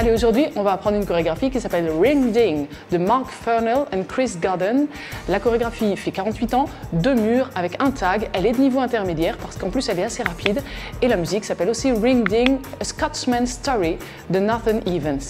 Allez, aujourd'hui, on va apprendre une chorégraphie qui s'appelle Ring Ding de Mark Furnell et Chris Garden. La chorégraphie fait 48 ans, 2 murs avec un tag. Elle est de niveau intermédiaire parce qu'en plus elle est assez rapide. Et la musique s'appelle aussi Ring Ding, A Scotsman's Story de Nathan Evans.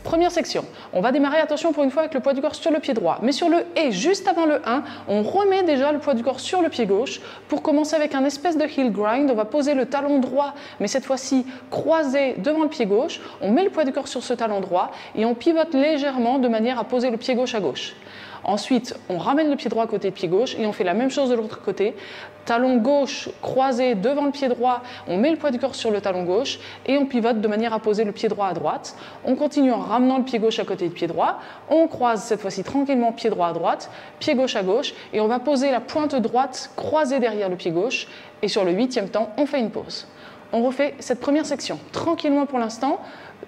Première section, on va démarrer, attention pour une fois, avec le poids du corps sur le pied droit. Mais sur le et juste avant le 1, on remet déjà le poids du corps sur le pied gauche. Pour commencer avec un espèce de heel grind, on va poser le talon droit, mais cette fois-ci croisé devant le pied gauche. On met le poids du corps sur ce talon droit et on pivote légèrement de manière à poser le pied gauche à gauche. Ensuite, on ramène le pied droit à côté de pied gauche et on fait la même chose de l'autre côté. Talon gauche croisé devant le pied droit, on met le poids du corps sur le talon gauche et on pivote de manière à poser le pied droit à droite. On continue en ramenant le pied gauche à côté de pied droit. On croise cette fois-ci tranquillement pied droit à droite, pied gauche à gauche et on va poser la pointe droite croisée derrière le pied gauche. Et sur le 8e temps, on fait une pause. On refait cette première section tranquillement pour l'instant.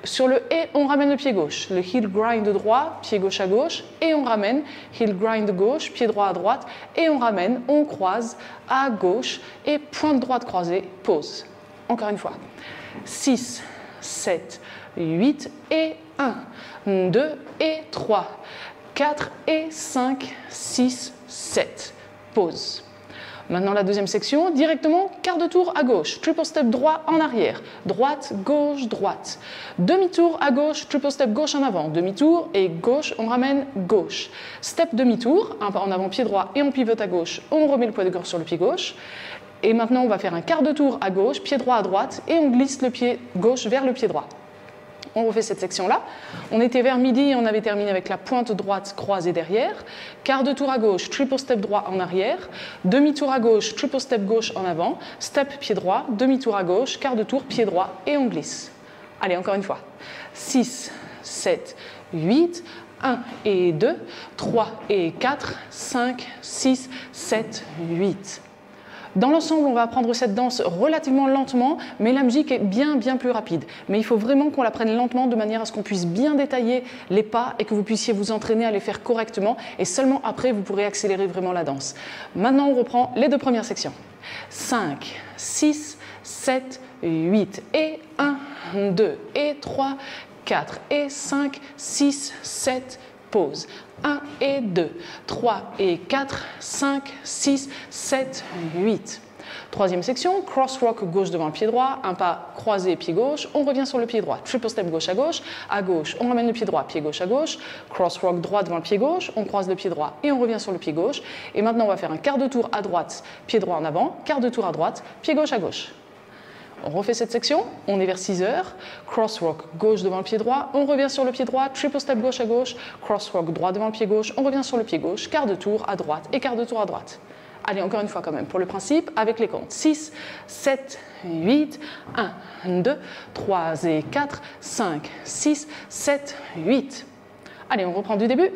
Sur le et, on ramène le pied gauche, le heel grind droit, pied gauche à gauche, et on ramène, heel grind gauche, pied droit à droite, et on ramène, on croise à gauche, et pointe droite croisée, pause. Encore une fois. 6, 7, 8 et 1, 2 et 3, 4 et 5, 6, 7, pause. Maintenant la deuxième section, directement quart de tour à gauche, triple step droit en arrière, droite, gauche, droite. Demi-tour à gauche, triple step gauche en avant, demi-tour et gauche, on ramène gauche. Step demi-tour, un pas en avant pied droit et on pivote à gauche, on remet le poids de corps sur le pied gauche. Et maintenant on va faire un quart de tour à gauche, pied droit à droite et on glisse le pied gauche vers le pied droit. On refait cette section-là. On était vers midi et on avait terminé avec la pointe droite croisée derrière. Quart de tour à gauche, triple step droit en arrière. Demi-tour à gauche, triple step gauche en avant. Step pied droit, demi-tour à gauche, quart de tour pied droit et on glisse. Allez, encore une fois. 6, 7, 8, 1 et 2, 3 et 4, 5, 6, 7, 8. Dans l'ensemble, on va apprendre cette danse relativement lentement, mais la musique est bien plus rapide. Mais il faut vraiment qu'on la prenne lentement de manière à ce qu'on puisse bien détailler les pas et que vous puissiez vous entraîner à les faire correctement. Et seulement après, vous pourrez accélérer vraiment la danse. Maintenant, on reprend les 2 premières sections. 5, 6, 7, 8 et 1, 2 et 3, 4 et 5, 6, 7, pause. 1 et 2, 3 et 4, 5, 6, 7, 8. Troisième section, cross rock gauche devant le pied droit, un pas croisé pied gauche, on revient sur le pied droit, triple step gauche, à gauche, on ramène le pied droit, pied gauche à gauche, cross rock droit devant le pied gauche, on croise le pied droit et on revient sur le pied gauche. Et maintenant on va faire un quart de tour à droite, pied droit en avant, quart de tour à droite, pied gauche à gauche. On refait cette section, on est vers 6 heures, cross rock gauche devant le pied droit, on revient sur le pied droit, triple step gauche à gauche, cross rock droit devant le pied gauche, on revient sur le pied gauche, quart de tour à droite et quart de tour à droite. Allez, encore une fois quand même, pour le principe, avec les comptes. 6, 7, 8, 1, 2, 3 et 4, 5, 6, 7, 8. Allez, on reprend du début.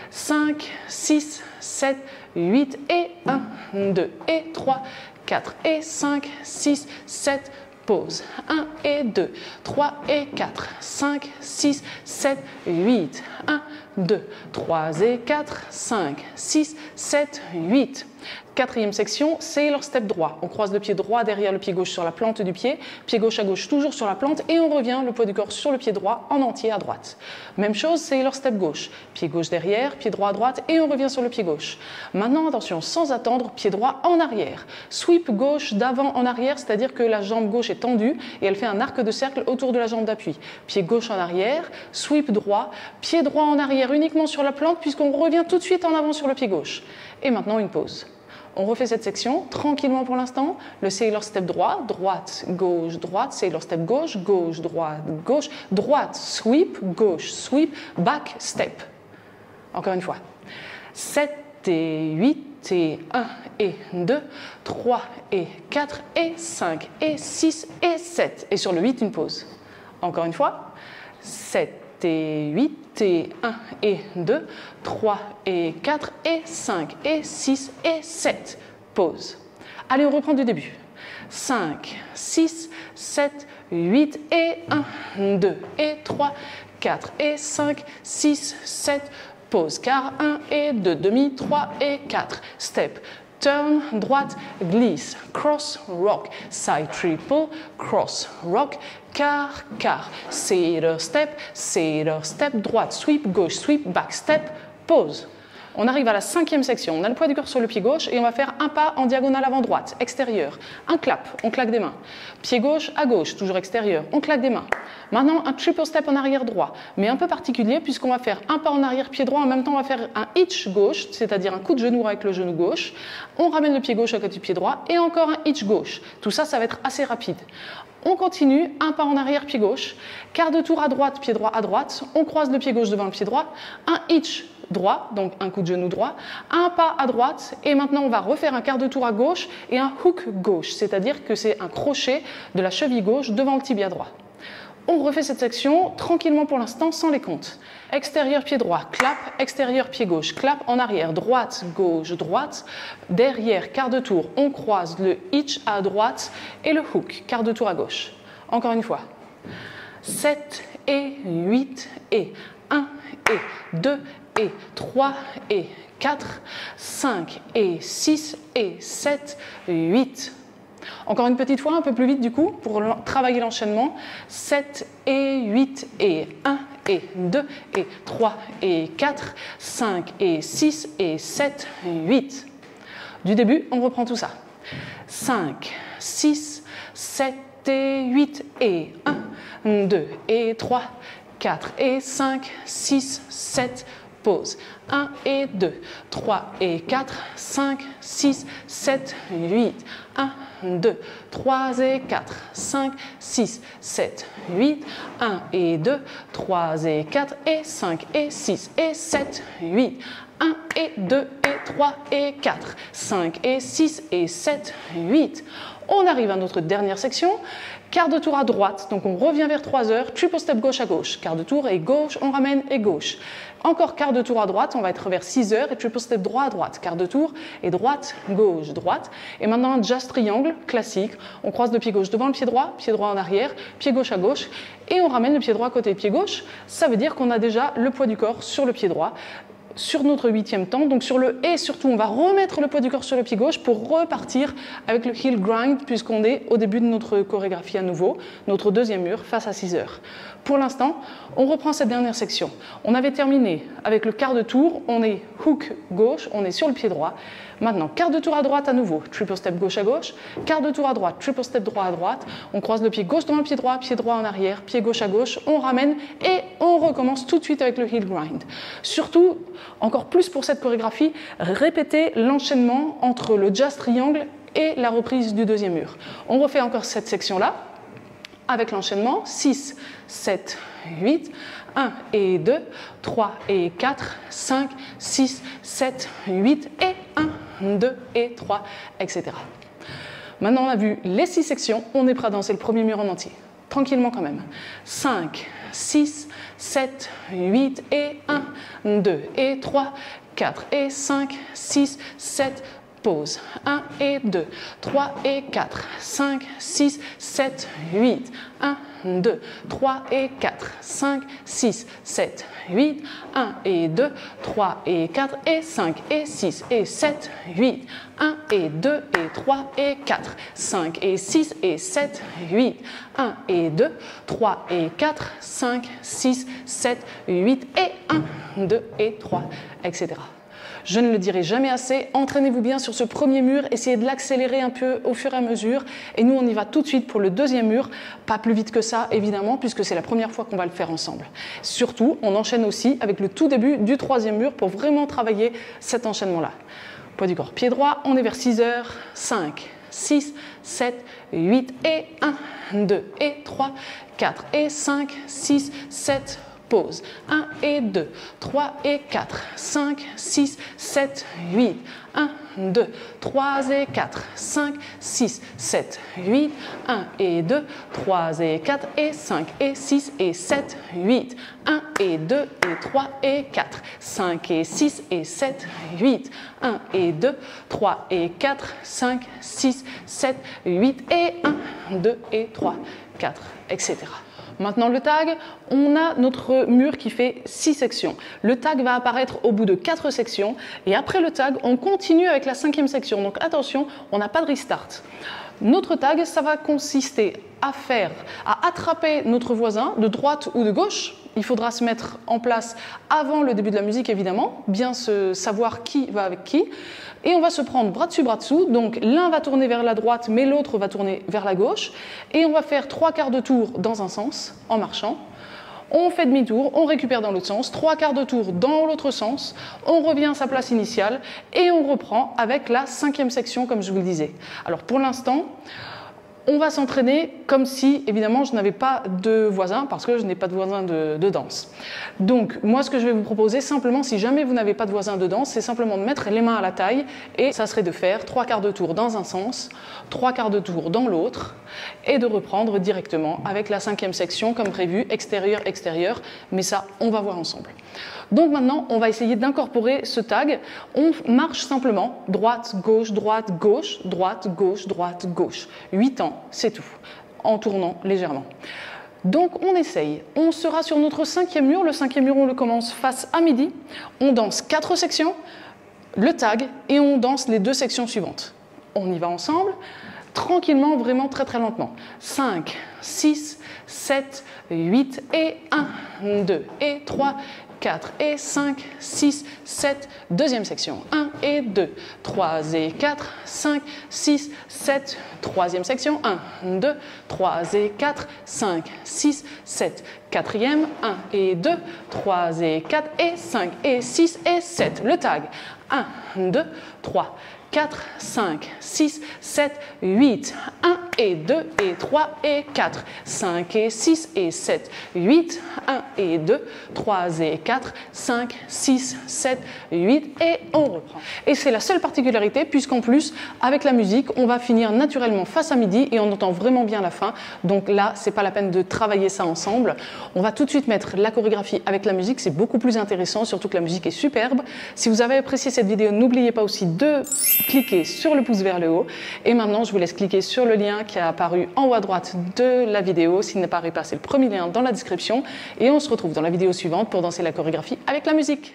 5, 6, 7, 8 et 1, 2 et 3, 4 et 5, 6, 7, pause. 1 et 2, 3 et 4, 5, 6, 7, 8. 1, 2, 3 et 4, 5, 6, 7, 8. Quatrième section, sailor step droit. On croise le pied droit derrière le pied gauche sur la plante du pied gauche à gauche toujours sur la plante et on revient le poids du corps sur le pied droit en entier à droite. Même chose, sailor step gauche. Pied gauche derrière, pied droit à droite et on revient sur le pied gauche. Maintenant, attention, sans attendre, pied droit en arrière. Sweep gauche d'avant en arrière, c'est-à-dire que la jambe gauche est tendue et elle fait un arc de cercle autour de la jambe d'appui. Pied gauche en arrière, sweep droit, pied droit en arrière uniquement sur la plante puisqu'on revient tout de suite en avant sur le pied gauche. Et maintenant, une pause. On refait cette section tranquillement pour l'instant. Le sailor step droit, droite, sailor step gauche, droite, droite, sweep, gauche, sweep, back, step. Encore une fois. 7 et 8 et 1 et 2, 3 et 4 et 5 et 6 et 7. Et sur le 8, une pause. Encore une fois. 7 et 8 et 1 et 2, 3 et 4 et 5 et 6 et 7. Pause. Allez, on reprend du début. 5, 6, 7, 8 et 1, 2 et 3, 4 et 5, 6, 7, pause. Car 1 et 2, demi, 3 et 4. Step. turn, droite, glisse, cross, rock, side triple, cross, rock, quart, quart, cedar step, droite, sweep, gauche, sweep, back step, pause. On arrive à la 5e section, on a le poids du corps sur le pied gauche et on va faire un pas en diagonale avant droite, extérieur. Un clap, on claque des mains. Pied gauche à gauche, toujours extérieur, on claque des mains. Maintenant, un triple step en arrière droit, mais un peu particulier puisqu'on va faire un pas en arrière pied droit, en même temps on va faire un hitch gauche, c'est-à-dire un coup de genou avec le genou gauche. On ramène le pied gauche à côté du pied droit et encore un hitch gauche. Tout ça, ça va être assez rapide. On continue, un pas en arrière, pied gauche, quart de tour à droite, pied droit à droite, on croise le pied gauche devant le pied droit, un hitch droit, donc un coup de genou droit, un pas à droite et maintenant on va refaire un quart de tour à gauche et un hook gauche, c'est-à-dire que c'est un crochet de la cheville gauche devant le tibia droit. On refait cette section tranquillement pour l'instant sans les comptes. Extérieur pied droit, clap, extérieur pied gauche, clap en arrière, droite, gauche, droite, derrière, quart de tour, on croise le hitch à droite et le hook, quart de tour à gauche. Encore une fois. 7 et 8 et 1 et 2 et 3 et 4, 5 et 6 et 7, 8. Encore une petite fois, un peu plus vite du coup, pour travailler l'enchaînement. 7 et 8 et 1 et 2 et 3 et 4, 5 et 6 et 7, 8. Du début, on reprend tout ça. 5, 6, 7 et 8 et 1, 2 et 3, 4 et 5, 6, 7, pause. 1 et 2, 3 et 4, 5, 6, 7, 8. 1, 2, 3 et 4, 5, 6, 7, 8. 1 et 2, 3 et 4 et 5 et 6 et 7, 8. 1 et 2 et 3 et 4, 5 et 6 et 7, 8. On arrive à notre dernière section. Quart de tour à droite, donc on revient vers 3 heures, triple step gauche à gauche, quart de tour et gauche, on ramène et gauche. Encore quart de tour à droite, on va être vers 6 heures et triple step droit à droite, quart de tour et droite, gauche, droite. Et maintenant un jazz triangle classique, on croise le pied gauche devant le pied droit en arrière, pied gauche à gauche et on ramène le pied droit à côté du pied gauche. Ça veut dire qu'on a déjà le poids du corps sur le pied droit. Sur notre 8e temps, donc sur le et surtout on va remettre le poids du corps sur le pied gauche pour repartir avec le heel grind puisqu'on est au début de notre chorégraphie à nouveau, notre 2e mur face à 6 heures. Pour l'instant, on reprend cette dernière section. On avait terminé avec le quart de tour, on est hook gauche, on est sur le pied droit. Maintenant, quart de tour à droite à nouveau, triple step gauche à gauche, quart de tour à droite, triple step droit à droite, on croise le pied gauche devant le pied droit en arrière, pied gauche à gauche, on ramène et on recommence tout de suite avec le heel grind. Surtout, encore plus pour cette chorégraphie, répétez l'enchaînement entre le jazz triangle et la reprise du 2e mur. On refait encore cette section-là avec l'enchaînement 6, 7, 8, 1 et 2, 3 et 4, 5, 6, 7, 8 et 1, 2 et 3, etc. Maintenant, on a vu les 6 sections, on est prêt à danser le 1er mur en entier. Tranquillement quand même. 5, 6, 7, 8 et 1, 2 et 3, 4 et 5, 6, 7, pause. 1 et 2, 3 et 4, 5, 6, 7, 8. 1, 2, 3 et 4, 5, 6, 7, 8. 1 et 2, 3 et 4 et 5 et 6 et 7, 8. 1 et 2 et 3 et 4, 5 et 6 et 7, 8. 1 et 2, 3 et 4, 5, 6, 7, 8 et 1, 2 et 3, etc. Je ne le dirai jamais assez, entraînez-vous bien sur ce 1er mur, essayez de l'accélérer un peu au fur et à mesure. Et nous, on y va tout de suite pour le 2e mur, pas plus vite que ça, évidemment, puisque c'est la première fois qu'on va le faire ensemble. Surtout, on enchaîne aussi avec le tout début du 3e mur pour vraiment travailler cet enchaînement-là. Poids du corps, pied droit, on est vers 6 heures, 5, 6, 7, 8 et 1, 2 et 3, 4 et 5, 6, 7, pause. 1 et 2, 3 et 4, 5, 6, 7, 8. 1, 2, 3 et 4, 5, 6, 7, 8. 1 et 2, 3 et 4 et 5 et 6 et 7, 8. 1 et 2 et 3 et 4, 5 et 6 et 7, 8. 1 et 2, 3 et 4, 5, 6, 7, 8 et 1, 2 et 3, 4, etc. Maintenant le tag, on a notre mur qui fait 6 sections. Le tag va apparaître au bout de 4 sections et après le tag, on continue avec la 5e section. Donc attention, on n'a pas de restart. Notre tag, ça va consister à attraper notre voisin de droite ou de gauche. Il faudra se mettre en place avant le début de la musique, évidemment, bien savoir qui va avec qui. Et on va se prendre bras dessus, bras dessous. Donc l'un va tourner vers la droite, mais l'autre va tourner vers la gauche. Et on va faire 3 quarts de tour dans un sens, en marchant. On fait demi-tour, on récupère dans l'autre sens, 3 quarts de tour dans l'autre sens, on revient à sa place initiale et on reprend avec la 5e section, comme je vous le disais. Alors pour l'instant, on va s'entraîner comme si, évidemment, je n'avais pas de voisin, parce que je n'ai pas de voisin de danse. Donc, moi, ce que je vais vous proposer, simplement, si jamais vous n'avez pas de voisin de danse, c'est simplement de mettre les mains à la taille, et ça serait de faire 3 quarts de tour dans un sens, 3 quarts de tour dans l'autre, et de reprendre directement avec la 5e section, comme prévu, extérieur, mais ça, on va voir ensemble. Donc maintenant, on va essayer d'incorporer ce tag. On marche simplement droite, gauche, droite, gauche, droite, gauche, droite, gauche. 8 temps, c'est tout, en tournant légèrement. Donc on essaye. On sera sur notre 5e mur. Le 5e mur, on le commence face à midi. On danse 4 sections, le tag, et on danse les 2 sections suivantes. On y va ensemble, tranquillement, vraiment très très lentement. 5, 6, 7, 8 et 1, 2 et 3, 4 et 5, 6, 7, deuxième section, 1 et 2, 3 et 4, 5, 6, 7, troisième section, 1, 2, 3 et 4, 5, 6, 7, quatrième, 1 et 2, 3 et 4 et 5 et 6 et 7, le tag, 1, 2, 3, 4, 5, 6, 7, 8, 1 et 2 et 3 et 4, 5 et 6 et 7, 8, 1 et 2, 3 et 4, 5, 6, 7, 8 et on reprend. Et c'est la seule particularité puisqu'en plus, avec la musique, on va finir naturellement face à midi et on entend vraiment bien la fin. Donc là, c'est pas la peine de travailler ça ensemble. On va tout de suite mettre la chorégraphie avec la musique, c'est beaucoup plus intéressant, surtout que la musique est superbe. Si vous avez apprécié cette vidéo, n'oubliez pas aussi de cliquez sur le pouce vers le haut et maintenant je vous laisse cliquer sur le lien qui est apparu en haut à droite de la vidéo. S'il n'apparaît pas, c'est le premier lien dans la description et on se retrouve dans la vidéo suivante pour danser la chorégraphie avec la musique.